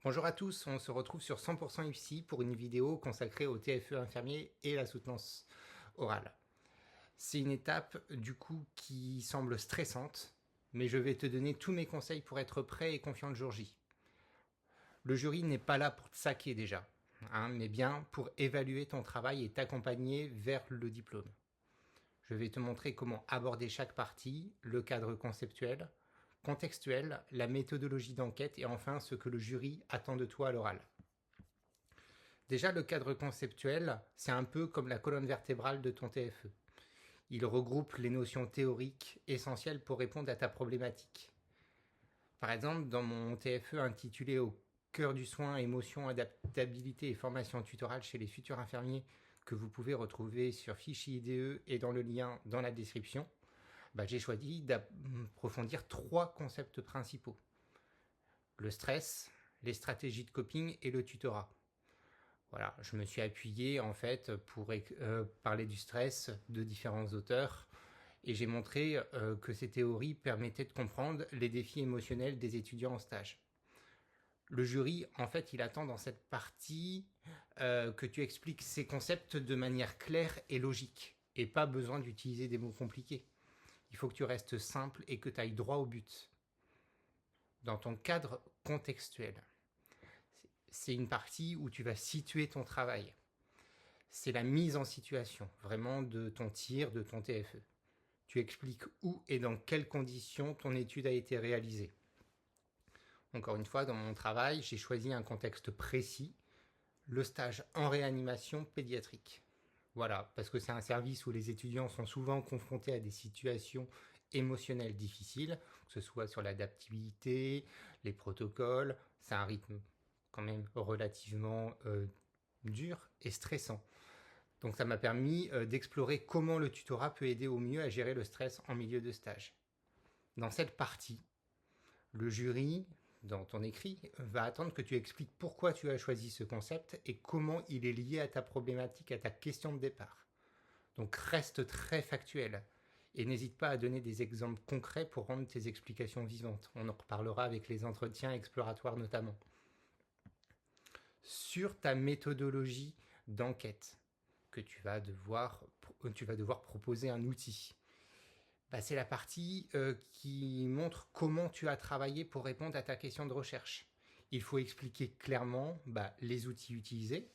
Bonjour à tous, on se retrouve sur 100% IFSI pour une vidéo consacrée au TFE infirmier et la soutenance orale. C'est une étape du coup qui semble stressante, mais je vais te donner tous mes conseils pour être prêt et confiant le jour J. Le jury n'est pas là pour te saquer déjà, mais bien pour évaluer ton travail et t'accompagner vers le diplôme. Je vais te montrer comment aborder chaque partie, le cadre conceptuel, contextuel, la méthodologie d'enquête et enfin ce que le jury attend de toi à l'oral. Déjà, le cadre conceptuel, c'est un peu comme la colonne vertébrale de ton TFE. Il regroupe les notions théoriques essentielles pour répondre à ta problématique. Par exemple, dans mon TFE intitulé Au cœur du soin, émotion, adaptabilité et formation tutorale chez les futurs infirmiers, que vous pouvez retrouver sur Fichier IDE et dans le lien dans la description, j'ai choisi d'approfondir 3 concepts principaux. Le stress, les stratégies de coping et le tutorat. Voilà, je me suis appuyé en fait pour parler du stress de différents auteurs et j'ai montré que ces théories permettaient de comprendre les défis émotionnels des étudiants en stage. Le jury, en fait, il attend dans cette partie que tu expliques ces concepts de manière claire et logique et pas besoin d'utiliser des mots compliqués. Il faut que tu restes simple et que tu ailles droit au but. Dans ton cadre contextuel, c'est une partie où tu vas situer ton travail. C'est la mise en situation, vraiment de ton tir, de ton TFE. Tu expliques où et dans quelles conditions ton étude a été réalisée. Encore une fois, dans mon travail, j'ai choisi un contexte précis, le stage en réanimation pédiatrique. Voilà, parce que c'est un service où les étudiants sont souvent confrontés à des situations émotionnelles difficiles, que ce soit sur l'adaptabilité, les protocoles, c'est un rythme quand même relativement dur et stressant. Donc ça m'a permis d'explorer comment le tutorat peut aider au mieux à gérer le stress en milieu de stage. Dans cette partie, le jury, dans ton écrit, va attendre que tu expliques pourquoi tu as choisi ce concept et comment il est lié à ta problématique, à ta question de départ. Donc reste très factuel et n'hésite pas à donner des exemples concrets pour rendre tes explications vivantes. On en reparlera avec les entretiens exploratoires notamment. Sur ta méthodologie d'enquête, que tu vas devoir proposer un outil. C'est la partie qui montre comment tu as travaillé pour répondre à ta question de recherche. Il faut expliquer clairement les outils utilisés,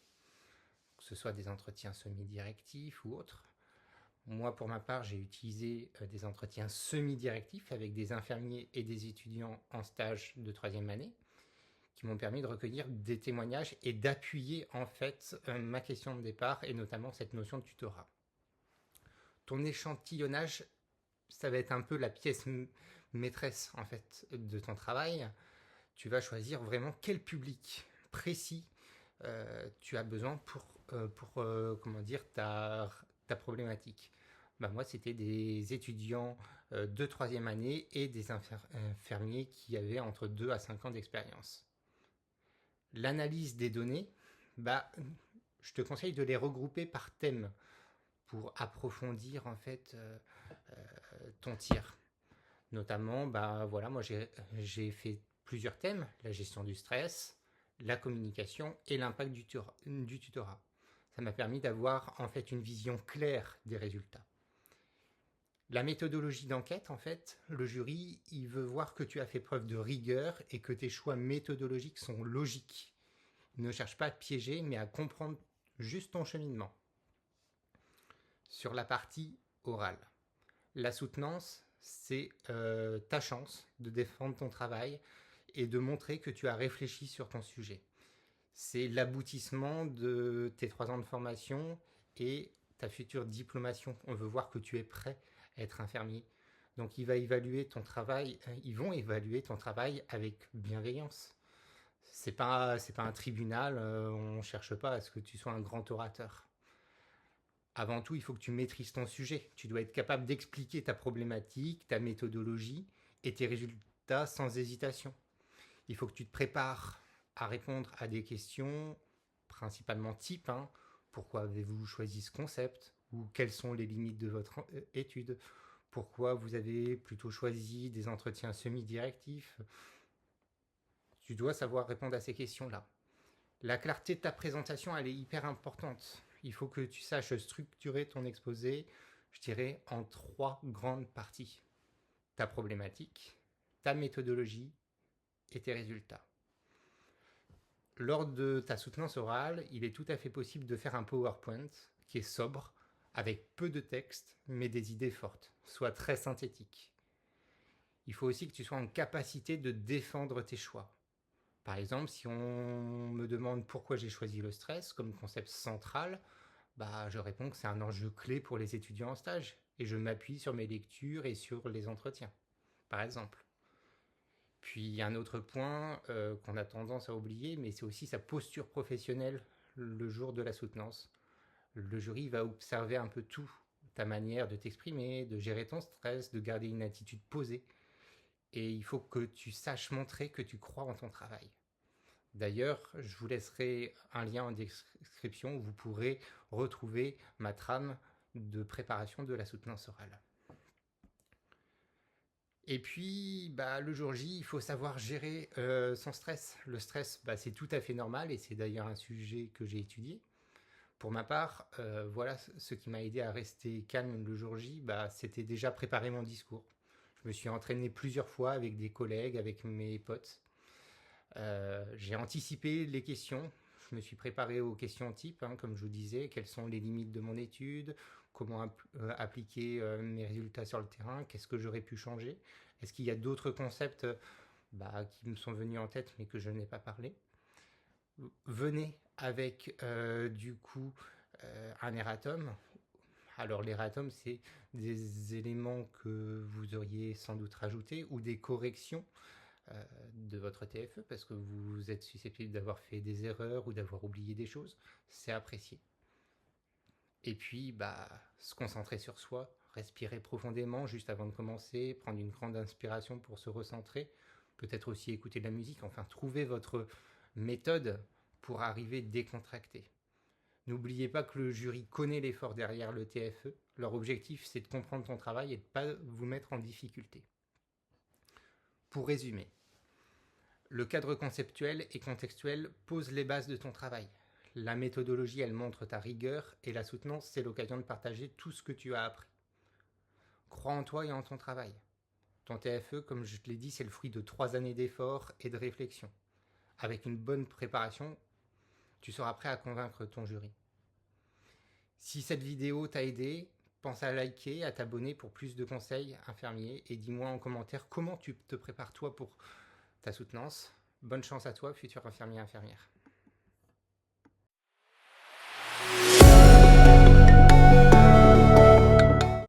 que ce soit des entretiens semi-directifs ou autres. Moi, pour ma part, j'ai utilisé des entretiens semi-directifs avec des infirmiers et des étudiants en stage de 3e année qui m'ont permis de recueillir des témoignages et d'appuyer en fait ma question de départ et notamment cette notion de tutorat. Ton échantillonnage, ça va être un peu la pièce maîtresse en fait de ton travail. Tu vas choisir vraiment quel public précis tu as besoin pour ta problématique. Moi, c'était des étudiants de 3e année et des infirmiers qui avaient entre 2 à 5 ans d'expérience. L'analyse des données, je te conseille de les regrouper par thème pour approfondir en fait ton tir. Notamment, moi j'ai fait plusieurs thèmes, la gestion du stress, la communication et l'impact du tutorat. Ça m'a permis d'avoir en fait une vision claire des résultats. La méthodologie d'enquête, en fait, le jury, il veut voir que tu as fait preuve de rigueur et que tes choix méthodologiques sont logiques. Il ne cherche pas à te piéger, mais à comprendre juste ton cheminement. Sur la partie orale, la soutenance, c'est ta chance de défendre ton travail et de montrer que tu as réfléchi sur ton sujet. C'est l'aboutissement de tes 3 ans de formation et ta future diplomation. On veut voir que tu es prêt à être infirmier. Donc ils vont évaluer ton travail avec bienveillance. C'est pas un tribunal, on ne cherche pas à ce que tu sois un grand orateur. Avant tout, il faut que tu maîtrises ton sujet. Tu dois être capable d'expliquer ta problématique, ta méthodologie et tes résultats sans hésitation. Il faut que tu te prépares à répondre à des questions, principalement type pourquoi avez-vous choisi ce concept ou quelles sont les limites de votre étude, pourquoi vous avez plutôt choisi des entretiens semi-directifs. Tu dois savoir répondre à ces questions-là. La clarté de ta présentation, elle est hyper importante. Il faut que tu saches structurer ton exposé, je dirais, en 3 grandes parties. Ta problématique, ta méthodologie et tes résultats. Lors de ta soutenance orale, il est tout à fait possible de faire un PowerPoint qui est sobre, avec peu de texte, mais des idées fortes, soit très synthétique. Il faut aussi que tu sois en capacité de défendre tes choix. Par exemple, si on me demande pourquoi j'ai choisi le stress comme concept central, je réponds que c'est un enjeu clé pour les étudiants en stage et je m'appuie sur mes lectures et sur les entretiens, par exemple. Puis un autre point qu'on a tendance à oublier, mais c'est aussi sa posture professionnelle le jour de la soutenance. Le jury va observer un peu tout, ta manière de t'exprimer, de gérer ton stress, de garder une attitude posée. Et il faut que tu saches montrer que tu crois en ton travail. D'ailleurs, je vous laisserai un lien en description où vous pourrez retrouver ma trame de préparation de la soutenance orale. Et puis, le jour J, il faut savoir gérer son stress. Le stress, c'est tout à fait normal et c'est d'ailleurs un sujet que j'ai étudié. Pour ma part, voilà ce qui m'a aidé à rester calme le jour J, c'était déjà préparer mon discours. Je me suis entraîné plusieurs fois avec des collègues, avec mes potes. J'ai anticipé les questions. Je me suis préparé aux questions types, comme je vous disais, quelles sont les limites de mon étude, comment appliquer mes résultats sur le terrain, qu'est-ce que j'aurais pu changer. Est-ce qu'il y a d'autres concepts qui me sont venus en tête mais que je n'ai pas parlé. Venez avec un erratum. Alors l'erratum, c'est des éléments que vous auriez sans doute rajoutés ou des corrections de votre TFE parce que vous êtes susceptible d'avoir fait des erreurs ou d'avoir oublié des choses. C'est apprécié. Et puis, se concentrer sur soi, respirer profondément juste avant de commencer, prendre une grande inspiration pour se recentrer, peut-être aussi écouter de la musique, enfin trouver votre méthode pour arriver décontracté. N'oubliez pas que le jury connaît l'effort derrière le TFE. Leur objectif, c'est de comprendre ton travail et de ne pas vous mettre en difficulté. Pour résumer, le cadre conceptuel et contextuel pose les bases de ton travail. La méthodologie, elle montre ta rigueur et la soutenance, c'est l'occasion de partager tout ce que tu as appris. Crois en toi et en ton travail. Ton TFE, comme je te l'ai dit, c'est le fruit de 3 années d'efforts et de réflexion. Avec une bonne préparation, tu seras prêt à convaincre ton jury. Si cette vidéo t'a aidé, pense à liker, à t'abonner pour plus de conseils infirmiers et dis-moi en commentaire comment tu te prépares toi pour ta soutenance. Bonne chance à toi, futur infirmier infirmière.